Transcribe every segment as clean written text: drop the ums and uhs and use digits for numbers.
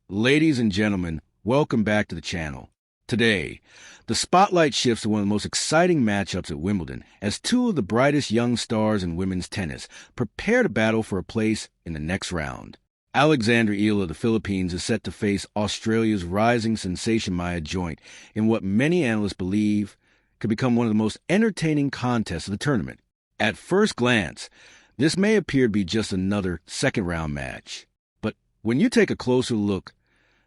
Ladies and gentlemen, welcome back to the channel. Today, the spotlight shifts to one of the most exciting matchups at Wimbledon as two of the brightest young stars in women's tennis prepare to battle for a place in the next round. Alex Eala of the Philippines is set to face Australia's rising sensation Maya Joint in what many analysts believe could become one of the most entertaining contests of the tournament. At first glance, this may appear to be just another second-round match. But when you take a closer look,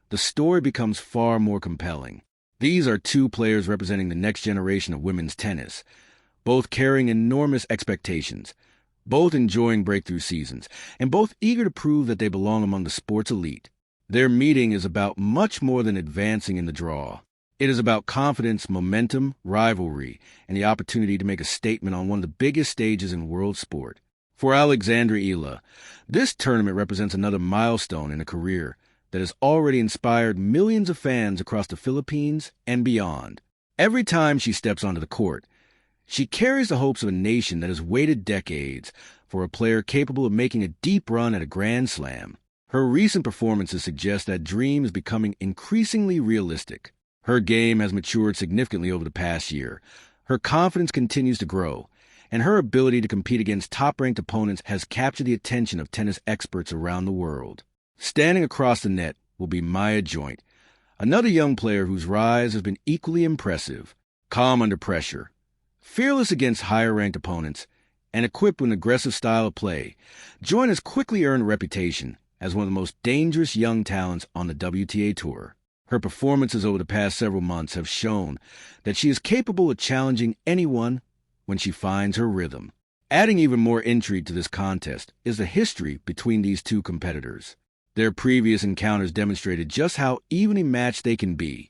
the story becomes far more compelling. These are two players representing the next generation of women's tennis, both carrying enormous expectations, both enjoying breakthrough seasons, and both eager to prove that they belong among the sport's elite. Their meeting is about much more than advancing in the draw. It is about confidence, momentum, rivalry, and the opportunity to make a statement on one of the biggest stages in world sport. For Alex Eala, this tournament represents another milestone in a career that has already inspired millions of fans across the Philippines and beyond. Every time she steps onto the court, she carries the hopes of a nation that has waited decades for a player capable of making a deep run at a Grand Slam. Her recent performances suggest that dream is becoming increasingly realistic. Her game has matured significantly over the past year. Her confidence continues to grow, and her ability to compete against top-ranked opponents has captured the attention of tennis experts around the world. Standing across the net will be Maya Joint, another young player whose rise has been equally impressive. Calm under pressure, fearless against higher-ranked opponents, and equipped with an aggressive style of play, Joint has quickly earned a reputation as one of the most dangerous young talents on the WTA Tour. Her performances over the past several months have shown that she is capable of challenging anyone when she finds her rhythm. Adding even more intrigue to this contest is the history between these two competitors. Their previous encounters demonstrated just how evenly matched they can be,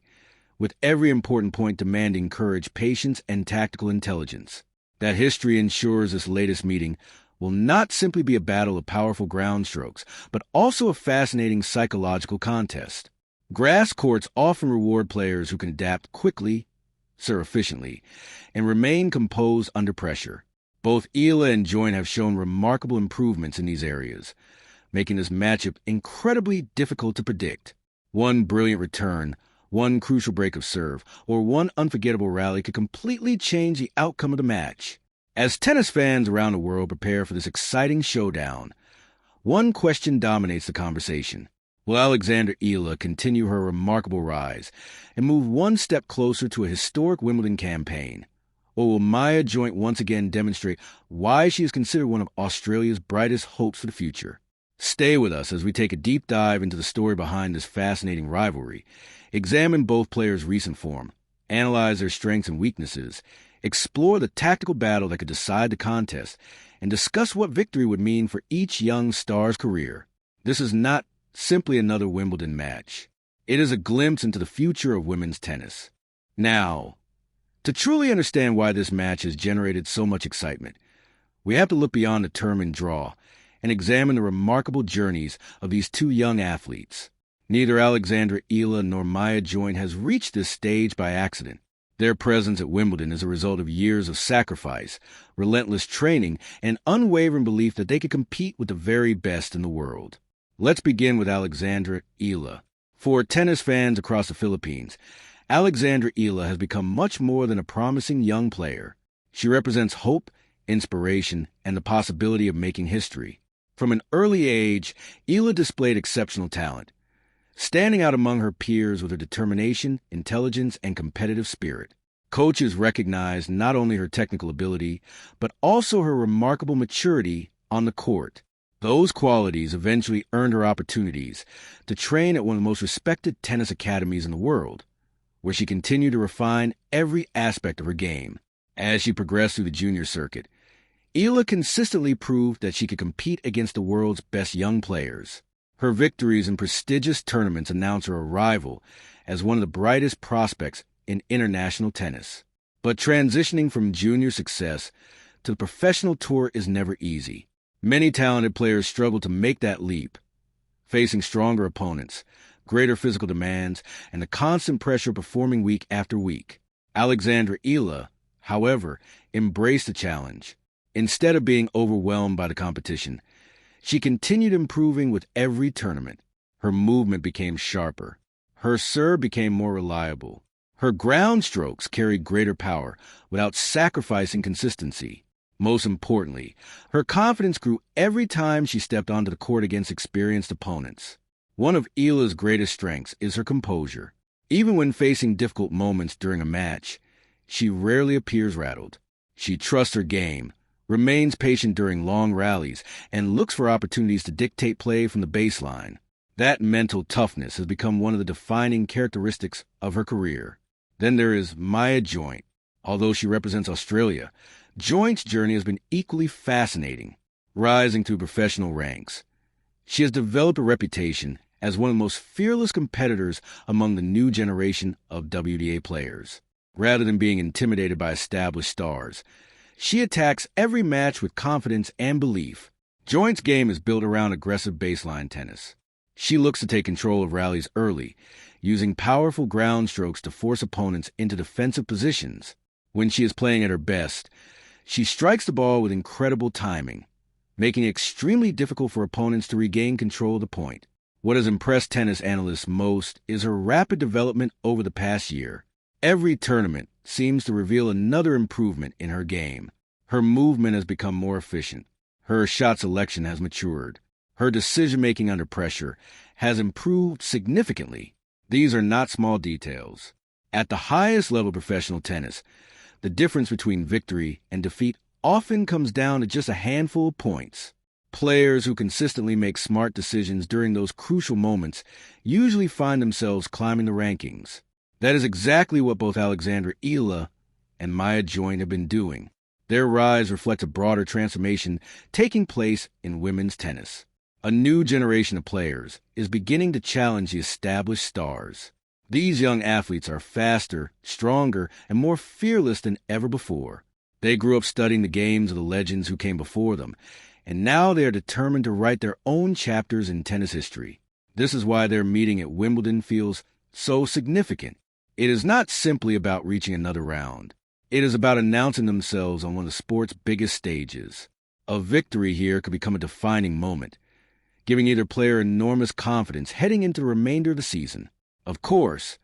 with every important point demanding courage, patience, and tactical intelligence. That history ensures this latest meeting will not simply be a battle of powerful ground strokes, but also a fascinating psychological contest. Grass courts often reward players who can adapt quickly, serve efficiently, and remain composed under pressure. Both Eala and Joint have shown remarkable improvements in these areas, making this matchup incredibly difficult to predict. One brilliant return, one crucial break of serve, or one unforgettable rally could completely change the outcome of the match. As tennis fans around the world prepare for this exciting showdown, one question dominates the conversation. Will Alex Eala continue her remarkable rise and move one step closer to a historic Wimbledon campaign? Or will Maya Joint once again demonstrate why she is considered one of Australia's brightest hopes for the future? Stay with us as we take a deep dive into the story behind this fascinating rivalry, examine both players' recent form, analyze their strengths and weaknesses, explore the tactical battle that could decide the contest, and discuss what victory would mean for each young star's career. This is not simply another Wimbledon match. It is a glimpse into the future of women's tennis. Now, to truly understand why this match has generated so much excitement, we have to look beyond the term and draw and examine the remarkable journeys of these two young athletes. Neither Alex Eala nor Maya Joint has reached this stage by accident. Their presence at Wimbledon is a result of years of sacrifice, relentless training, and unwavering belief that they could compete with the very best in the world. Let's begin with Alex Eala. For tennis fans across the Philippines, Alex Eala has become much more than a promising young player. She represents hope, inspiration, and the possibility of making history. From an early age, Eala displayed exceptional talent, standing out among her peers with her determination, intelligence, and competitive spirit. Coaches recognized not only her technical ability, but also her remarkable maturity on the court. Those qualities eventually earned her opportunities to train at one of the most respected tennis academies in the world, where she continued to refine every aspect of her game. As she progressed through the junior circuit, Eala consistently proved that she could compete against the world's best young players. Her victories in prestigious tournaments announce her arrival as one of the brightest prospects in international tennis. But transitioning from junior success to the professional tour is never easy. Many talented players struggle to make that leap, facing stronger opponents, greater physical demands, and the constant pressure of performing week after week. Alex Eala, however, embraced the challenge. Instead of being overwhelmed by the competition, she continued improving with every tournament. Her movement became sharper. Her serve became more reliable. Her ground strokes carried greater power without sacrificing consistency. Most importantly, her confidence grew every time she stepped onto the court against experienced opponents. One of Eala's greatest strengths is her composure. Even when facing difficult moments during a match, she rarely appears rattled. She trusts her game, remains patient during long rallies, and looks for opportunities to dictate play from the baseline. That mental toughness has become one of the defining characteristics of her career. Then there is Maya Joint. Although she represents Australia, Joint's journey has been equally fascinating, rising through professional ranks. She has developed a reputation as one of the most fearless competitors among the new generation of WTA players. Rather than being intimidated by established stars, she attacks every match with confidence and belief. Joint's game is built around aggressive baseline tennis. She looks to take control of rallies early, using powerful ground strokes to force opponents into defensive positions. When she is playing at her best, she strikes the ball with incredible timing, making it extremely difficult for opponents to regain control of the point. What has impressed tennis analysts most is her rapid development over the past year. Every tournament seems to reveal another improvement in her game. Her movement has become more efficient. Her shot selection has matured. Her decision-making under pressure has improved significantly. These are not small details. At the highest level of professional tennis, the difference between victory and defeat often comes down to just a handful of points. Players who consistently make smart decisions during those crucial moments usually find themselves climbing the rankings. That is exactly what both Alexandra Eala and Maya Joint have been doing. Their rise reflects a broader transformation taking place in women's tennis. A new generation of players is beginning to challenge the established stars. These young athletes are faster, stronger, and more fearless than ever before. They grew up studying the games of the legends who came before them, and now they are determined to write their own chapters in tennis history. This is why their meeting at Wimbledon feels so significant. It is not simply about reaching another round. It is about announcing themselves on one of the sport's biggest stages. A victory here could become a defining moment, giving either player enormous confidence heading into the remainder of the season. Of course,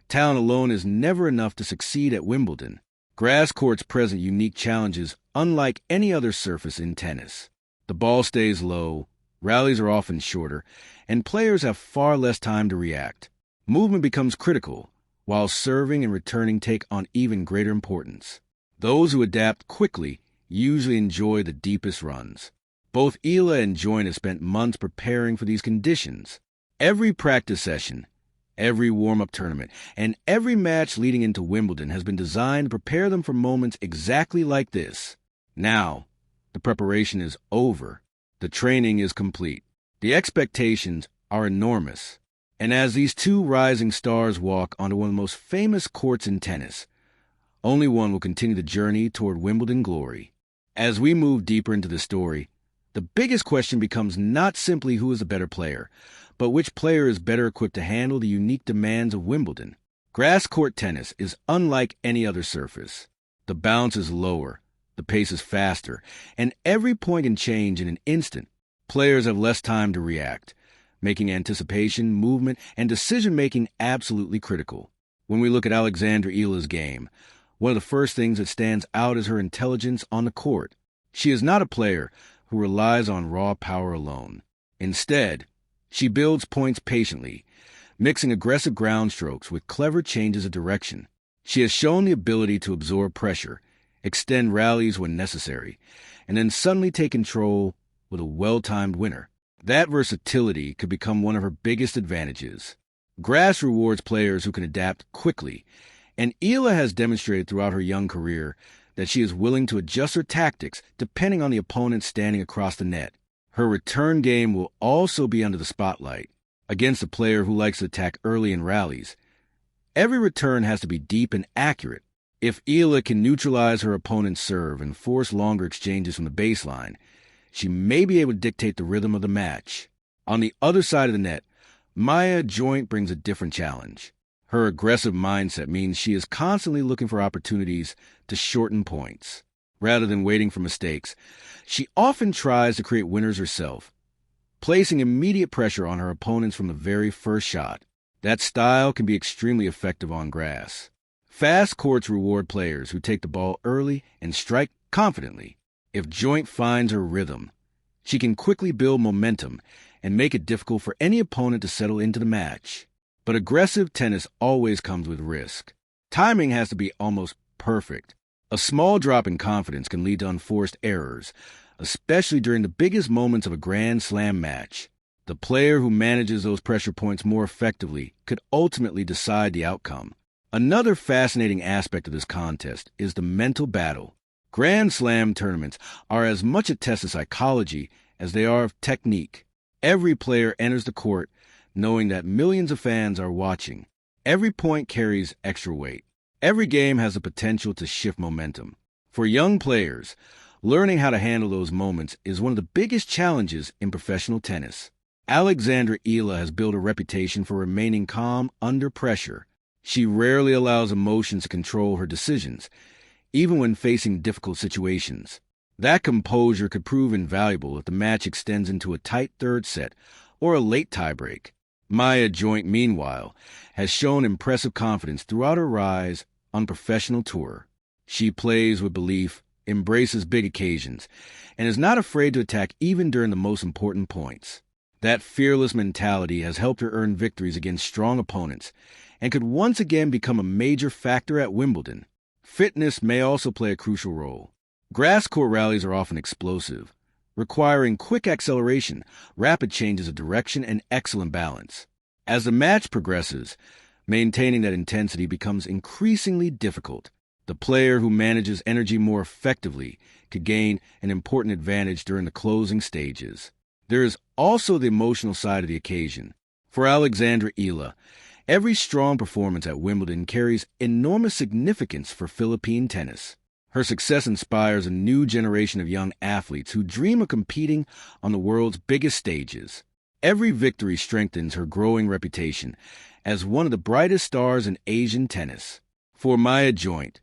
talent alone is never enough to succeed at Wimbledon. Grass courts present unique challenges unlike any other surface in tennis. The ball stays low, rallies are often shorter, and players have far less time to react. Movement becomes critical, while serving and returning take on even greater importance. Those who adapt quickly usually enjoy the deepest runs. Both Eala and Joint have spent months preparing for these conditions. Every practice session, every warm-up tournament, and every match leading into Wimbledon has been designed to prepare them for moments exactly like this. Now, the preparation is over. The training is complete. The expectations are enormous. And as these two rising stars walk onto one of the most famous courts in tennis, only one will continue the journey toward Wimbledon glory. As we move deeper into the story, the biggest question becomes not simply who is the better player, but which player is better equipped to handle the unique demands of Wimbledon. Grass court tennis is unlike any other surface. The bounce is lower, the pace is faster, and every point can change in an instant. Players have less time to react, making anticipation, movement, and decision-making absolutely critical. When we look at Alexandra Eala's game, one of the first things that stands out is her intelligence on the court. She is not a player who relies on raw power alone. Instead, she builds points patiently, mixing aggressive ground strokes with clever changes of direction. She has shown the ability to absorb pressure, extend rallies when necessary, and then suddenly take control with a well-timed winner. That versatility could become one of her biggest advantages. Grass rewards players who can adapt quickly, and Eala has demonstrated throughout her young career that she is willing to adjust her tactics depending on the opponent standing across the net. Her return game will also be under the spotlight. Against a player who likes to attack early in rallies, every return has to be deep and accurate. If Eala can neutralize her opponent's serve and force longer exchanges from the baseline, she may be able to dictate the rhythm of the match. On the other side of the net, Maya Joint brings a different challenge. Her aggressive mindset means she is constantly looking for opportunities to shorten points. Rather than waiting for mistakes, she often tries to create winners herself. placing immediate pressure on her opponents from the very first shot. That style can be extremely effective on grass. Fast courts reward players who take the ball early and strike confidently. If Joint finds her rhythm, she can quickly build momentum and make it difficult for any opponent to settle into the match. But aggressive tennis always comes with risk. Timing has to be almost perfect. A small drop in confidence can lead to unforced errors, especially during the biggest moments of a Grand Slam match. The player who manages those pressure points more effectively could ultimately decide the outcome. Another fascinating aspect of this contest is the mental battle. Grand Slam tournaments are as much a test of psychology as they are of technique. Every player enters the court knowing that millions of fans are watching. Every point carries extra weight. Every game has the potential to shift momentum. For young players, learning how to handle those moments is one of the biggest challenges in professional tennis. Alex Eala has built a reputation for remaining calm under pressure. She rarely allows emotions to control her decisions, even when facing difficult situations. That composure could prove invaluable if the match extends into a tight third set or a late tiebreak. Maya Joint, meanwhile, has shown impressive confidence throughout her rise on professional tour. She plays with belief, embraces big occasions, and is not afraid to attack even during the most important points. That fearless mentality has helped her earn victories against strong opponents and could once again become a major factor at Wimbledon. Fitness may also play a crucial role. Grass court rallies are often explosive, requiring quick acceleration, rapid changes of direction, and excellent balance. As the match progresses, maintaining that intensity becomes increasingly difficult. The player who manages energy more effectively could gain an important advantage during the closing stages. There is also the emotional side of the occasion. For Alex Eala, every strong performance at Wimbledon carries enormous significance for Philippine tennis. Her success inspires a new generation of young athletes who dream of competing on the world's biggest stages. Every victory strengthens her growing reputation as one of the brightest stars in Asian tennis. For Maya Joint,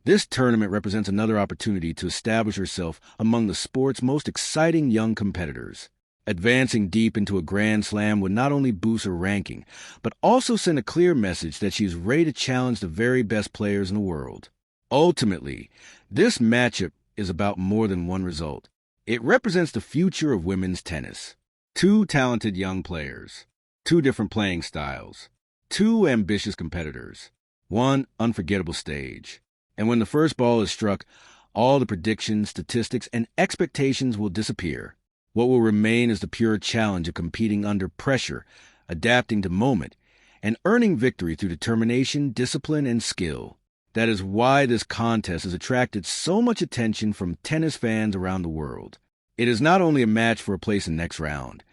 this tournament represents another opportunity to establish herself among the sport's most exciting young competitors. Advancing deep into a Grand Slam would not only boost her ranking, but also send a clear message that she is ready to challenge the very best players in the world. Ultimately, this matchup is about more than one result. It represents the future of women's tennis. Two talented young players, two different playing styles, two ambitious competitors, one unforgettable stage. And when the first ball is struck, all the predictions, statistics, and expectations will disappear. What will remain is the pure challenge of competing under pressure, adapting to moment, and earning victory through determination, discipline, and skill. That is why this contest has attracted so much attention from tennis fans around the world. It is not only a match for a place in the next round.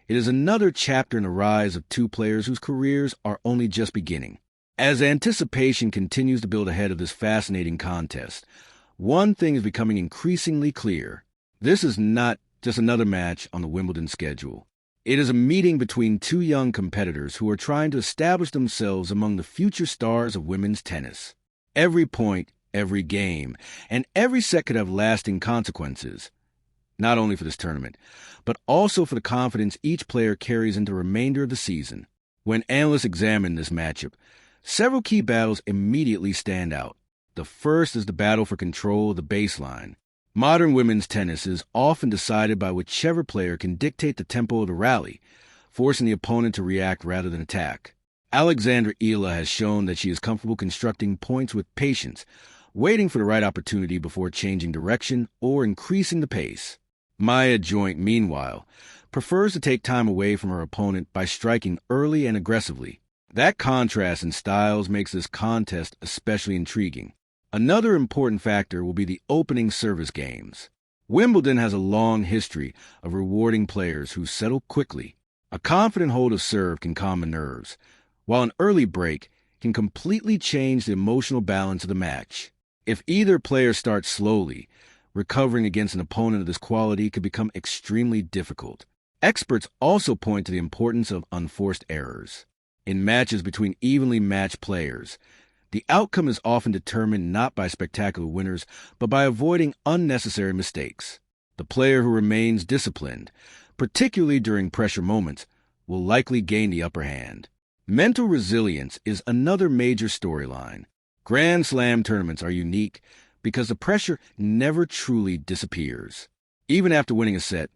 It is another chapter in the rise of two players whose careers are only just beginning. As anticipation continues to build ahead of this fascinating contest, one thing is becoming increasingly clear. This is not just another match on the Wimbledon schedule. It is a meeting between two young competitors who are trying to establish themselves among the future stars of women's tennis. Every point, every game, and every set could have lasting consequences, not only for this tournament, but also for the confidence each player carries into the remainder of the season. When analysts examine this matchup, several key battles immediately stand out. The first is the battle for control of the baseline. Modern women's tennis is often decided by whichever player can dictate the tempo of the rally, forcing the opponent to react rather than attack. Alex Eala has shown that she is comfortable constructing points with patience, waiting for the right opportunity before changing direction or increasing the pace. Maya Joint, meanwhile, prefers to take time away from her opponent by striking early and aggressively. That contrast in styles makes this contest especially intriguing. Another important factor will be the opening service games. Wimbledon has a long history of rewarding players who settle quickly. A confident hold of serve can calm the nerves, while an early break can completely change the emotional balance of the match. If either player starts slowly, recovering against an opponent of this quality could become extremely difficult. Experts also point to the importance of unforced errors. In matches between evenly matched players, the outcome is often determined not by spectacular winners, but by avoiding unnecessary mistakes. The player who remains disciplined, particularly during pressure moments, will likely gain the upper hand. Mental resilience is another major storyline. Grand Slam tournaments are unique because the pressure never truly disappears. Even after winning a set,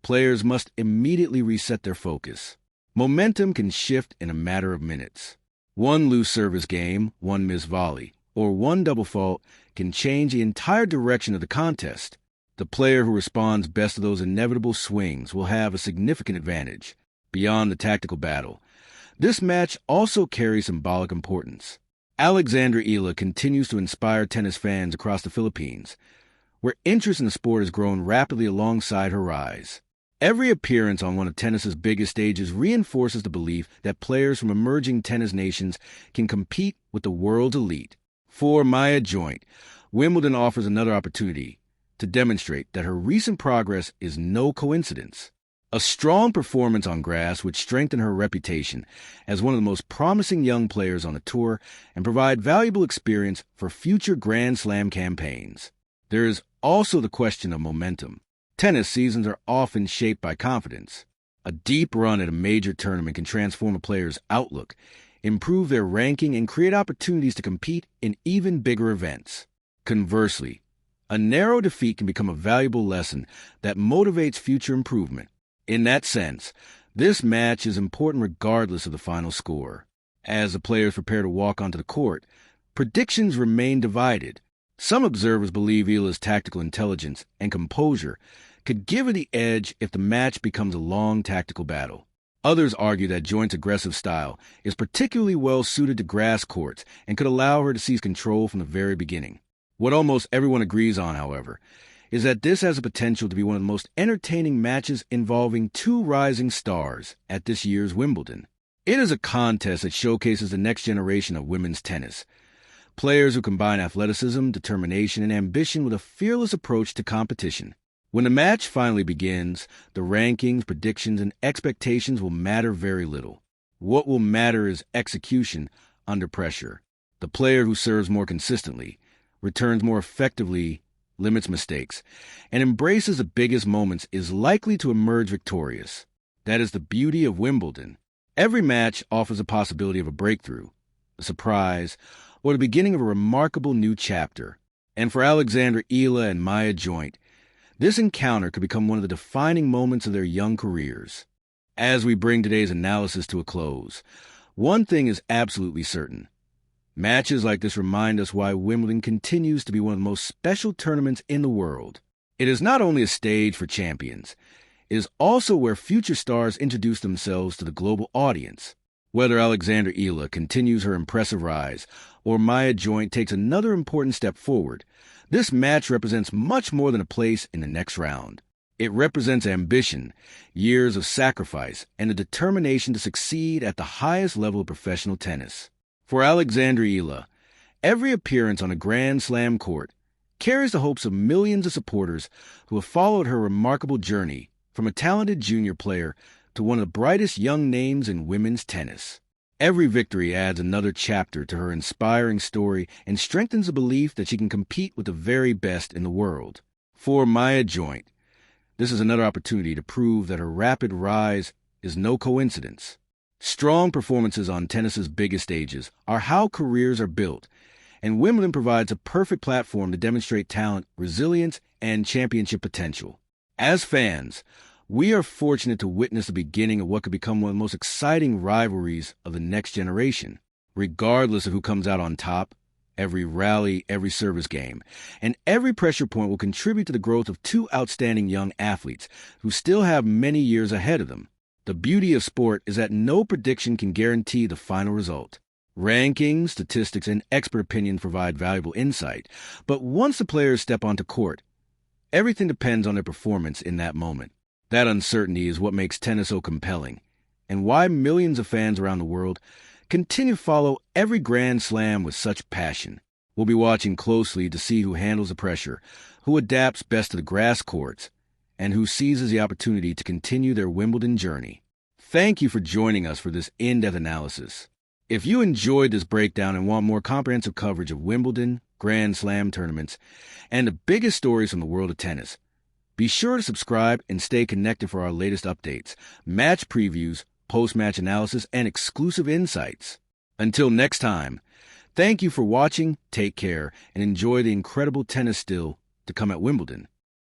players must immediately reset their focus. Momentum can shift in a matter of minutes. One loose service game, one missed volley, or one double fault can change the entire direction of the contest. The player who responds best to those inevitable swings will have a significant advantage. Beyond the tactical battle, this match also carries symbolic importance. Alex Eala continues to inspire tennis fans across the Philippines, where interest in the sport has grown rapidly alongside her rise. Every appearance on one of tennis's biggest stages reinforces the belief that players from emerging tennis nations can compete with the world's elite. For Maya Joint, Wimbledon offers another opportunity to demonstrate that her recent progress is no coincidence. A strong performance on grass would strengthen her reputation as one of the most promising young players on the tour and provide valuable experience for future Grand Slam campaigns. There is also the question of momentum. Tennis seasons are often shaped by confidence. A deep run at a major tournament can transform a player's outlook, improve their ranking, and create opportunities to compete in even bigger events. Conversely, a narrow defeat can become a valuable lesson that motivates future improvement. In that sense, this match is important regardless of the final score. As the players prepare to walk onto the court, predictions remain divided. Some observers believe Eala's tactical intelligence and composure could give her the edge if the match becomes a long tactical battle. Others argue that Joint's aggressive style is particularly well suited to grass courts and could allow her to seize control from the very beginning. What almost everyone agrees on, however, is that this has the potential to be one of the most entertaining matches involving two rising stars at this year's Wimbledon. It is a contest that showcases the next generation of women's tennis. Players who combine athleticism, determination, and ambition with a fearless approach to competition. When the match finally begins, the rankings, predictions, and expectations will matter very little. What will matter is execution under pressure. The player who serves more consistently, returns more effectively, limits mistakes, and embraces the biggest moments is likely to emerge victorious. That is the beauty of Wimbledon. Every match offers a possibility of a breakthrough, a surprise, or the beginning of a remarkable new chapter. And for Alex Eala and Maya Joint, this encounter could become one of the defining moments of their young careers. As we bring today's analysis to a close, one thing is absolutely certain. Matches like this remind us why Wimbledon continues to be one of the most special tournaments in the world. It is not only a stage for champions, it is also where future stars introduce themselves to the global audience. Whether Alex Eala continues her impressive rise or Maya Joint takes another important step forward, this match represents much more than a place in the next round. It represents ambition, years of sacrifice, and the determination to succeed at the highest level of professional tennis. For Alex Eala, every appearance on a Grand Slam court carries the hopes of millions of supporters who have followed her remarkable journey from a talented junior player to one of the brightest young names in women's tennis. Every victory adds another chapter to her inspiring story and strengthens the belief that she can compete with the very best in the world. For Maya Joint, this is another opportunity to prove that her rapid rise is no coincidence. Strong performances on tennis's biggest stages are how careers are built, and Wimbledon provides a perfect platform to demonstrate talent, resilience, and championship potential. As fans, we are fortunate to witness the beginning of what could become one of the most exciting rivalries of the next generation. Regardless of who comes out on top, every rally, every service game, and every pressure point will contribute to the growth of two outstanding young athletes who still have many years ahead of them. The beauty of sport is that no prediction can guarantee the final result. Rankings, statistics, and expert opinion provide valuable insight, but once the players step onto court, everything depends on their performance in that moment. That uncertainty is what makes tennis so compelling, and why millions of fans around the world continue to follow every Grand Slam with such passion. We'll be watching closely to see who handles the pressure, who adapts best to the grass courts, and who seizes the opportunity to continue their Wimbledon journey. Thank you for joining us for this in-depth analysis. If you enjoyed this breakdown and want more comprehensive coverage of Wimbledon, Grand Slam tournaments, and the biggest stories from the world of tennis, Be sure to subscribe and stay connected for our latest updates, match previews, post-match analysis, and exclusive insights. Until next time, thank you for watching, take care, and enjoy the incredible tennis still to come at Wimbledon.